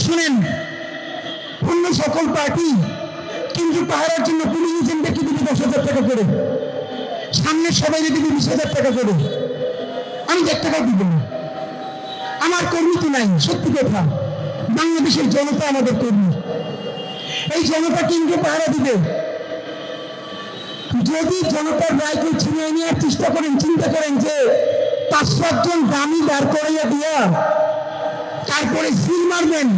শুনেন, অন্য সকল পার্টি কিন্তু পাহারার জন্য পুলিশ এজেন্টকে দিবে 10,000 টাকা করে, সামনের সবাই দিবে 20,000 টাকা করে। আমি 1 টাকাও দিব না। আমার কর্মী তো নাই, সত্যি কথা। বাংলাদেশের জনতা আমাদের কর্মী। এই জনতা কিন্তু পাহারা দিবে। যদি জনতার রায়কে ছিনিয়ে নেওয়ার চেষ্টা করেন, চিন্তা করেন যে 5-7 জন দামি দাঁড় করাইয়া দিয়া তারপরে সিল মারবেন,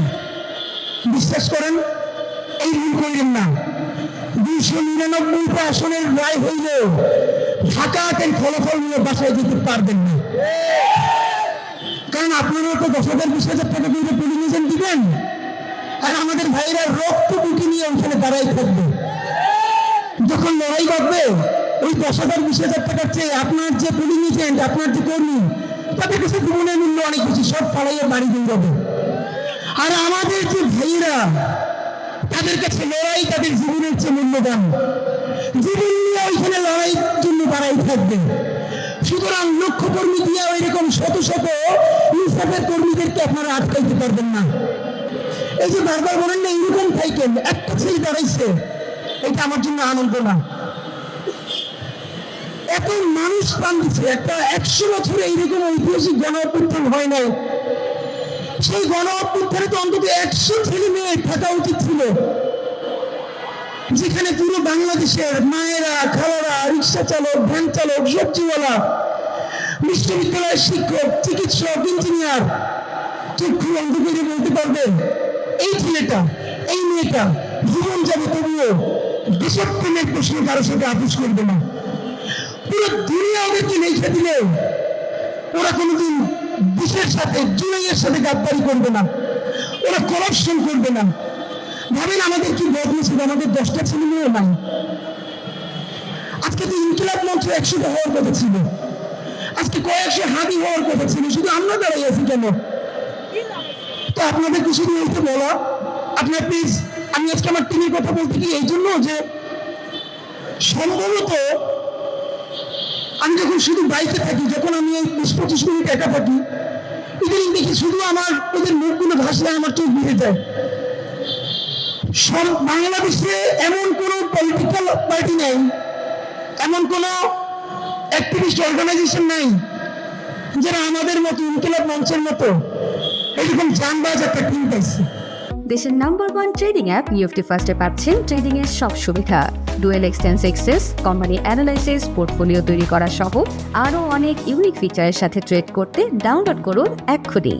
বিশ্বাস করেন এই ভুল করিলেন না। 299টা আসনের রায় হইলেও ঢাকাতের ফলাফল নিয়ে বাসায় যেতে পারবেন না। কারণ আপনারা তো 10,000 20,000 টাকা দিয়ে পুলিশ এজেন্ট দিবেন, আর আমাদের ভাইরা রক্ত বুকে নিয়ে ওখানে দাঁড়াই থাকবে। যখন লড়াই করবে ওই 10,000 20,000 টাকার চেয়ে আপনার যে পুলিশ এজেন্ট, আপনার যে কর্মী, তাদের কাছে জীবনের মূল্য অনেক বেশি, সব ফালাইয়া বাড়ি দিয়ে যাবে। আর আমাদের যে ভাইরা, তাদের কাছে লড়াই তাদের জীবনের চেয়ে মূল্যবান। জীবন নিয়ে ওইখানে লড়াইয়ের জন্য দাঁড়াই থাকবে। সুতরাং লক্ষ্য কর্মী দিয়ে এরকম শত শত ইনসাফের কর্মীদেরকে আপনারা আটকাইতে পারবেন না। এই যে বারবার বলেন না এরকম থাকেন, একটা ছেলে দাঁড়াইছে, এটা আমার জন্য আনন্দ না। এত মানুষ প্রাণ দিচ্ছে, একটা 100 বছরে এইরকম ঐতিহাসিক গণ অভ্যুত্থান হয় নাই। সেই গণ অভ্যুত্থানে তো অন্তত 100 ছেলে মেয়ে থাকা উচিত ছিল, যেখানে পুরো বাংলাদেশের মায়েরা, খালারা, রিক্সা চালক, ভ্যান চালক, সবজিওয়ালা, বিশ্ববিদ্যালয়ের শিক্ষক, চিকিৎসক, ইঞ্জিনিয়ার চক্ষু বন্ধ করে বলতে পারবেন এই ছেলেটা, এই মেয়েটা জীবন যাবে, তবুও দেশপ্রেমের প্রশ্নে কারোর সাথে আপোষ করবে না। পুরো দুনিয়া ওদেরকে লিখে দিলেও ওরা কোনোদিন দেশের সাথে, জুলাইয়ের সাথে গাদ্দারি করবে না, ওরা করাপশন করবে না। ভাবেন আমাদের কি বদলেছিল, আমাদের 10টা ছেলে মেয়েও নাই। আজকে তো ইনকিলাব মঞ্চ 100টা হওয়ার কথা ছিল, আজকে কয়েকশো হাদি হওয়ার কথা ছিল, শুধু আমরা দাঁড়াই আছি কেন? তো আপনাদেরকে শুধু এইটা বলা, আপনার প্লিজ, আমি আজকে আমার টিমের কথা বলতে কি এই জন্য যে সম্ভবত আমি যখন শুধু বাইকে থাকি, যখন আমি এই 20-25 মিনিট একা থাকি, ইদানিং দেখি শুধু আমার ওদের মুখগুলো ভাসলে আমার চোখ ভিজে যায়। বাংলাদেশে এমন কোনো পলিটিক্যাল পার্টি নাই, এমন কোনো অ্যাক্টিভিস্ট অর্গানাইজেশন নাই যারা আমাদের মতো ইনকিলাব মঞ্চের মতো এরকম জানবাজ একটা টিম পাইছে। দেশের নাম্বার 1 ট্রেডিং অ্যাপ নিফটি ফার্স্টে পাচ্ছেন ট্রেডিং এর সব সুবিধা, dual exchange access, company analysis, portfolio তৈরি করা সহ আরও অনেক ইউনিক ফিচারের সাথে ট্রেড করতে ডাউনলোড করুন এক্ষুনি।